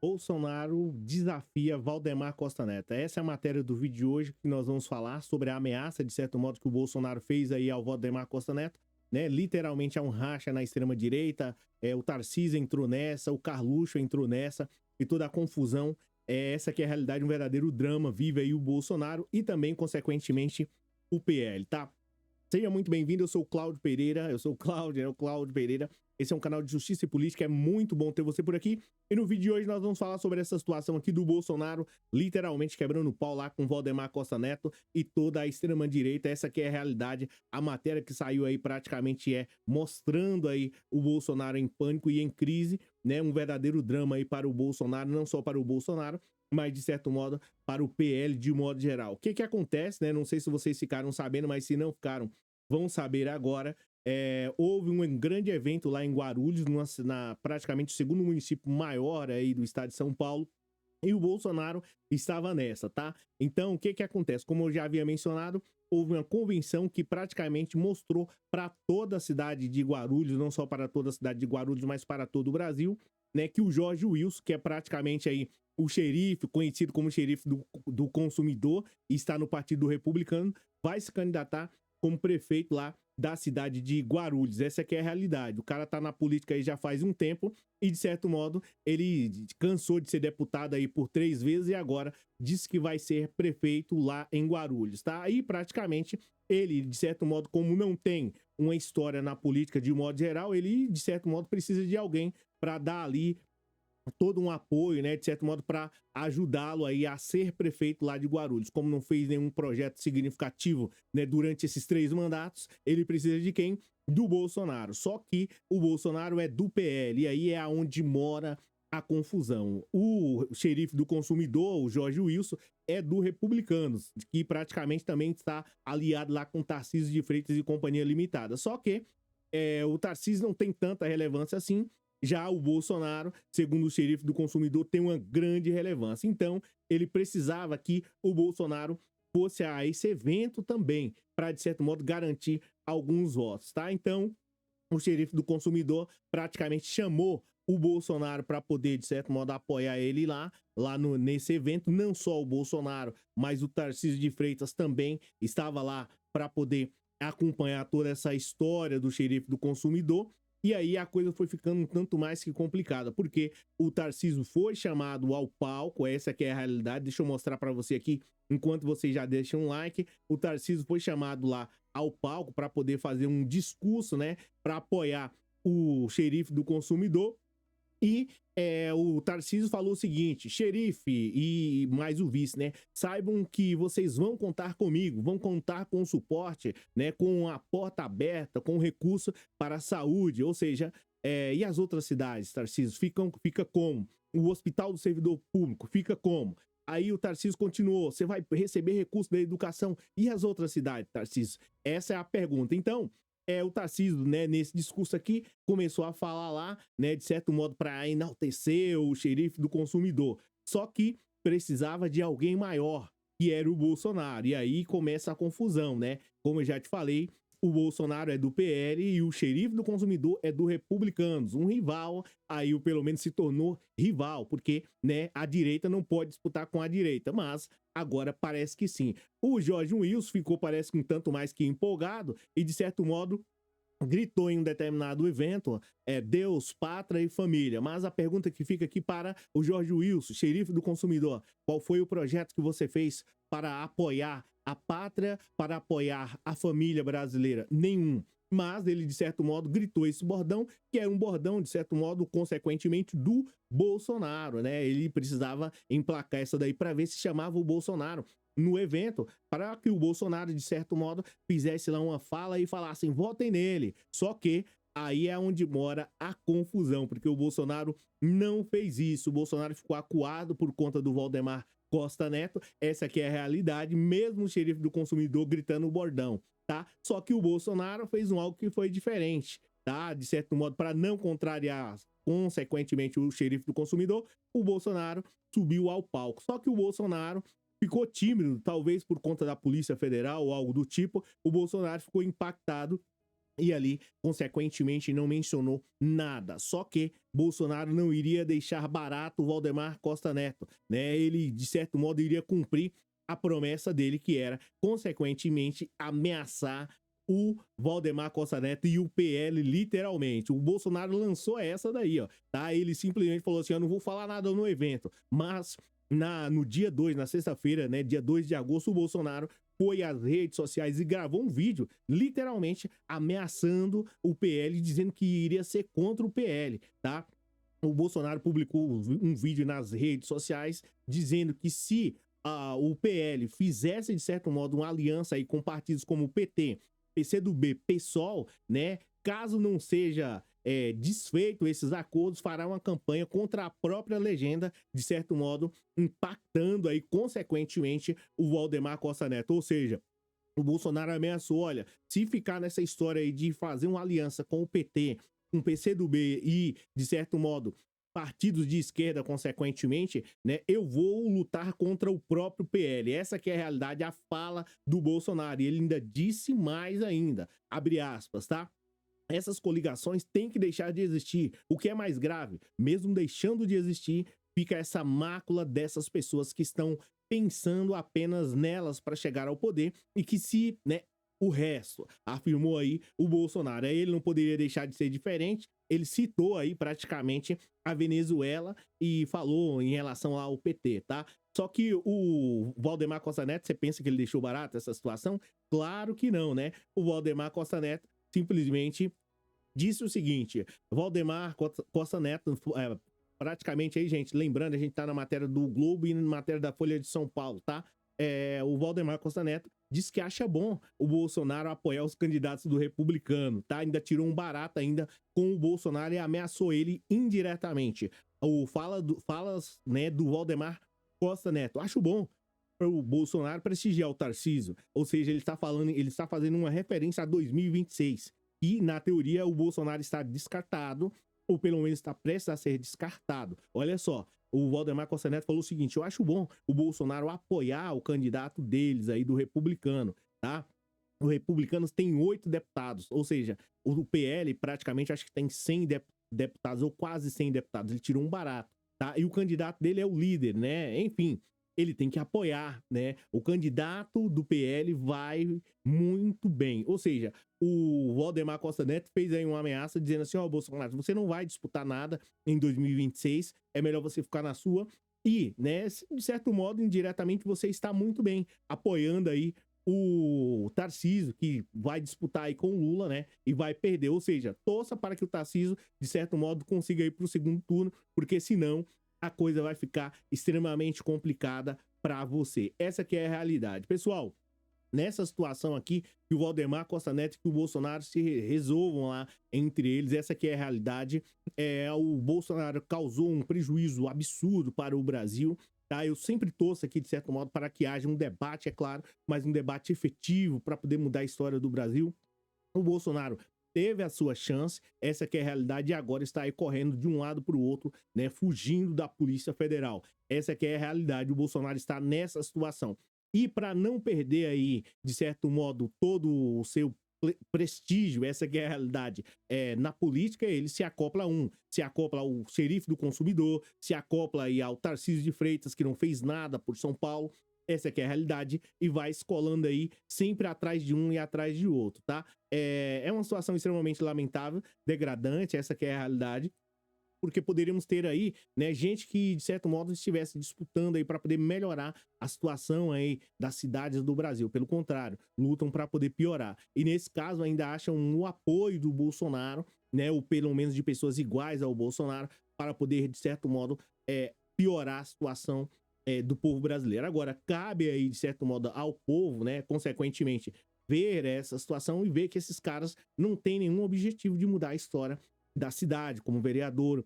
Bolsonaro desafia Valdemar Costa Neto. Essa é a matéria do vídeo de hoje que nós vamos falar sobre a ameaça, de certo modo, que o Bolsonaro fez aí ao Valdemar Costa Neto, né? Literalmente há um racha na extrema-direita, o Tarcísio entrou nessa, o Carluxo entrou nessa, e toda a confusão. Essa que é a realidade, um verdadeiro drama, vive aí o Bolsonaro e também, consequentemente, o PL, tá? Seja muito bem-vindo, eu sou o Cláudio Pereira, o Cláudio Pereira. Esse é um canal de justiça e política, é muito bom ter você por aqui. E no vídeo de hoje nós vamos falar sobre essa situação aqui do Bolsonaro, literalmente quebrando o pau lá com Valdemar Costa Neto e toda a extrema-direita. Essa aqui é a realidade, a matéria que saiu aí praticamente mostrando aí o Bolsonaro em pânico e em crise, né? Um verdadeiro drama aí para o Bolsonaro, não só para o Bolsonaro, mas de certo modo para o PL de modo geral. O que que acontece, né? Não sei se vocês ficaram sabendo, mas se não ficaram, vão saber agora. Houve um grande evento lá em Guarulhos, praticamente o segundo município maior aí do estado de São Paulo, e o Bolsonaro estava nessa, tá? Então, o que que acontece? Como eu já havia mencionado, houve uma convenção que praticamente mostrou para toda a cidade de Guarulhos, não só para toda a cidade de Guarulhos, mas para todo o Brasil, né, que o Jorge Wilson, que é praticamente aí o xerife, conhecido como xerife do consumidor, e está no Partido Republicano, vai se candidatar como prefeito lá da cidade de Guarulhos. Essa aqui é a realidade. O cara tá na política aí já faz um tempo e, de certo modo, ele cansou de ser deputado aí por 3 vezes e agora disse que vai ser prefeito lá em Guarulhos, tá? Aí, praticamente, ele, de certo modo, como não tem uma história na política de modo geral, ele, de certo modo, precisa de alguém para dar ali todo um apoio, né, de certo modo, para ajudá-lo aí a ser prefeito lá de Guarulhos. Como não fez nenhum projeto significativo, né, durante esses 3 mandatos, ele precisa de quem? Do Bolsonaro. Só que o Bolsonaro é do PL, e aí é aonde mora a confusão. O xerife do consumidor, o Jorge Wilson, é do Republicanos, que praticamente também está aliado lá com Tarcísio de Freitas e Companhia Limitada. Só que o Tarcísio não tem tanta relevância assim. Já o Bolsonaro, segundo o xerife do consumidor, tem uma grande relevância. Então, ele precisava que o Bolsonaro fosse a esse evento também, para, de certo modo, garantir alguns votos, tá? Então, o xerife do consumidor praticamente chamou o Bolsonaro para poder, de certo modo, apoiar ele nesse evento. Não só o Bolsonaro, mas o Tarcísio de Freitas também estava lá para poder acompanhar toda essa história do xerife do consumidor. E aí a coisa foi ficando um tanto mais que complicada, porque o Tarcísio foi chamado ao palco, essa que é a realidade. Deixa eu mostrar para você aqui, enquanto vocês já deixam um like. O Tarcísio foi chamado lá ao palco para poder fazer um discurso, né, para apoiar o xerife do consumidor. E o Tarcísio falou o seguinte: xerife e mais o vice, né? Saibam que vocês vão contar comigo, vão contar com suporte, né? Com a porta aberta, com recurso para a saúde. Ou seja, e as outras cidades, Tarcísio, fica como? O Hospital do Servidor Público fica como? Aí o Tarcísio continuou: você vai receber recurso da educação. E as outras cidades, Tarcísio? Essa é a pergunta. Então, o Tarcísio, né, nesse discurso aqui, começou a falar lá, né, de certo modo, para enaltecer o xerife do consumidor. Só que precisava de alguém maior, que era o Bolsonaro. E aí começa a confusão, né? Como eu já te falei, o Bolsonaro é do PL e o xerife do consumidor é do Republicanos, um rival. Aí pelo menos se tornou rival, porque, né, a direita não pode disputar com a direita, mas agora parece que sim. O Jorge Wilson ficou, parece que um tanto mais que empolgado e, de certo modo, gritou em um determinado evento, Deus, pátria e família. Mas a pergunta que fica aqui para o Jorge Wilson, xerife do consumidor: qual foi o projeto que você fez para apoiar a pátria, para apoiar a família brasileira? Nenhum. Mas ele, de certo modo, gritou esse bordão, que era um bordão, de certo modo, consequentemente, do Bolsonaro, né? Ele precisava emplacar essa daí para ver se chamava o Bolsonaro no evento, para que o Bolsonaro, de certo modo, fizesse lá uma fala e falassem: votem nele. Só que aí é onde mora a confusão, porque o Bolsonaro não fez isso. O Bolsonaro ficou acuado por conta do Valdemar Costa Neto. Essa aqui é a realidade, mesmo o xerife do consumidor gritando o bordão, tá? Só que o Bolsonaro fez algo que foi diferente, tá? De certo modo, para não contrariar consequentemente o xerife do consumidor, o Bolsonaro subiu ao palco. Só que o Bolsonaro ficou tímido, talvez por conta da Polícia Federal ou algo do tipo. O Bolsonaro ficou impactado e ali, consequentemente, não mencionou nada. Só que Bolsonaro não iria deixar barato o Valdemar Costa Neto, né? Ele, de certo modo, iria cumprir a promessa dele, que era, consequentemente, ameaçar o Valdemar Costa Neto e o PL, literalmente. O Bolsonaro lançou essa daí, ó, tá? Ele simplesmente falou assim: eu não vou falar nada no evento, mas no dia 2, na sexta-feira, né, dia 2 de agosto, o Bolsonaro foi às redes sociais e gravou um vídeo, literalmente ameaçando o PL, dizendo que iria ser contra o PL, tá? O Bolsonaro publicou um vídeo nas redes sociais dizendo que se o PL fizesse, de certo modo, uma aliança aí com partidos como o PT, PCdoB, PSOL, né? Caso não seja desfeito esses acordos, fará uma campanha contra a própria legenda, de certo modo, impactando aí, consequentemente, o Valdemar Costa Neto. Ou seja, o Bolsonaro ameaçou: olha, se ficar nessa história aí de fazer uma aliança com o PT, com o PCdoB e, de certo modo, partidos de esquerda, consequentemente, né, eu vou lutar contra o próprio PL. Essa que é a realidade, a fala do Bolsonaro. E ele ainda disse mais ainda, abre aspas, tá? Essas coligações têm que deixar de existir. O que é mais grave, mesmo deixando de existir, fica essa mácula dessas pessoas que estão pensando apenas nelas para chegar ao poder e que se, né, o resto, afirmou aí o Bolsonaro. Ele não poderia deixar de ser diferente. Ele citou aí praticamente a Venezuela e falou em relação ao PT, tá? Só que o Valdemar Costa Neto, você pensa que ele deixou barato essa situação? Claro que não, né? O Valdemar Costa Neto simplesmente disse o seguinte: Valdemar Costa Neto, praticamente aí, gente, lembrando, a gente tá na matéria do Globo e na matéria da Folha de São Paulo, tá? O Valdemar Costa Neto diz que acha bom o Bolsonaro apoiar os candidatos do republicano, tá? Ainda tirou um barato ainda com o Bolsonaro e ameaçou ele indiretamente. Falas, né, do Valdemar Costa Neto: acho bom o Bolsonaro prestigiar o Tarcísio. Ou seja, ele está fazendo uma referência a 2026. E, na teoria, o Bolsonaro está descartado, ou pelo menos está prestes a ser descartado. Olha só, o Valdemar Costa Neto falou o seguinte: eu acho bom o Bolsonaro apoiar o candidato deles aí, do republicano, tá? O Republicanos tem 8 deputados, ou seja, o PL praticamente acho que tem 100 deputados, ou quase 100 deputados. Ele tirou um barato, tá? E o candidato dele é o líder, né? Enfim, ele tem que apoiar, né? O candidato do PL vai muito bem. Ou seja, o Valdemar Costa Neto fez aí uma ameaça dizendo assim: ó, Bolsonaro, você não vai disputar nada em 2026, é melhor você ficar na sua. E, né, de certo modo, indiretamente, você está muito bem apoiando aí o Tarcísio, que vai disputar aí com o Lula, né, e vai perder. Ou seja, torça para que o Tarcísio, de certo modo, consiga ir para o segundo turno, porque senão a coisa vai ficar extremamente complicada para você. Essa que é a realidade. Pessoal, nessa situação aqui, que o Valdemar Costa Neto e que o Bolsonaro se resolvam lá entre eles, essa que é a realidade. O Bolsonaro causou um prejuízo absurdo para o Brasil, tá? Eu sempre torço aqui, de certo modo, para que haja um debate, é claro, mas um debate efetivo para poder mudar a história do Brasil. O Bolsonaro teve a sua chance, essa que é a realidade, e agora está aí correndo de um lado para o outro, né, fugindo da Polícia Federal. Essa que é a realidade, o Bolsonaro está nessa situação. E para não perder aí, de certo modo, todo o seu prestígio, essa que é a realidade, na política, ele se acopla ao xerife do consumidor, se acopla aí ao Tarcísio de Freitas, que não fez nada por São Paulo. Essa que é a realidade, e vai escolando aí sempre atrás de um e atrás de outro, tá? É uma situação extremamente lamentável, degradante, essa que é a realidade, porque poderíamos ter aí, né, gente que, de certo modo, estivesse disputando aí para poder melhorar a situação aí das cidades do Brasil. Pelo contrário, lutam para poder piorar. E nesse caso ainda acham o apoio do Bolsonaro, né, ou pelo menos de pessoas iguais ao Bolsonaro, para poder, de certo modo, piorar a situação do povo brasileiro. Agora, cabe aí, de certo modo, ao povo, né, consequentemente, ver essa situação e ver que esses caras não têm nenhum objetivo de mudar a história da cidade, como vereador,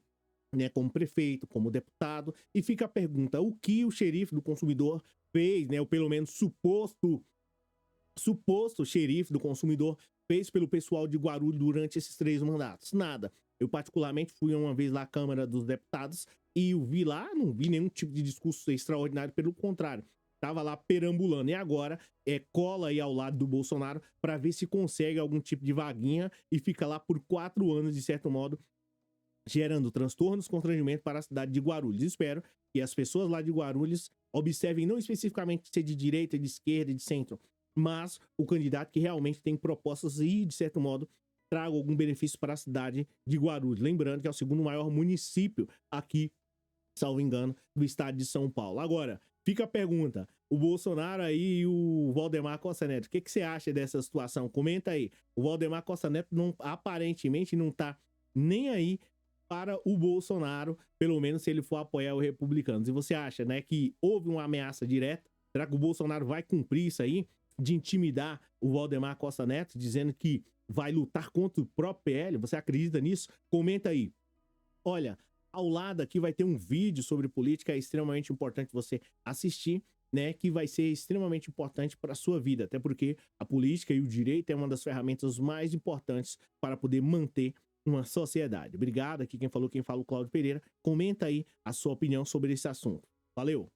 né, como prefeito, como deputado. E fica a pergunta: o que o xerife do consumidor fez, né, ou pelo menos suposto xerife do consumidor fez pelo pessoal de Guarulhos durante esses 3 mandatos? Nada. Eu particularmente fui uma vez lá à Câmara dos Deputados e eu vi lá, não vi nenhum tipo de discurso extraordinário, pelo contrário. tava lá perambulando. E agora cola aí ao lado do Bolsonaro para ver se consegue algum tipo de vaguinha e fica lá por 4 anos, de certo modo, gerando transtornos, constrangimento para a cidade de Guarulhos. Espero que as pessoas lá de Guarulhos observem não especificamente ser de direita, de esquerda, de centro, mas o candidato que realmente tem propostas e, de certo modo, traga algum benefício para a cidade de Guarulhos. Lembrando que é o segundo maior município aqui, salvo engano, do estado de São Paulo. Agora, fica a pergunta, o Bolsonaro aí e o Valdemar Costa Neto, o que você acha dessa situação? Comenta aí. O Valdemar Costa Neto aparentemente não tá nem aí para o Bolsonaro, pelo menos se ele for apoiar os republicanos. E você acha, né, que houve uma ameaça direta? Será que o Bolsonaro vai cumprir isso aí? De intimidar o Valdemar Costa Neto, dizendo que vai lutar contra o próprio PL? Você acredita nisso? Comenta aí. Olha, ao lado aqui vai ter um vídeo sobre política, é extremamente importante você assistir, né, que vai ser extremamente importante para a sua vida, até porque a política e o direito é uma das ferramentas mais importantes para poder manter uma sociedade. Obrigado, aqui quem falou, quem fala o Cláudio Pereira. Comenta aí a sua opinião sobre esse assunto. Valeu!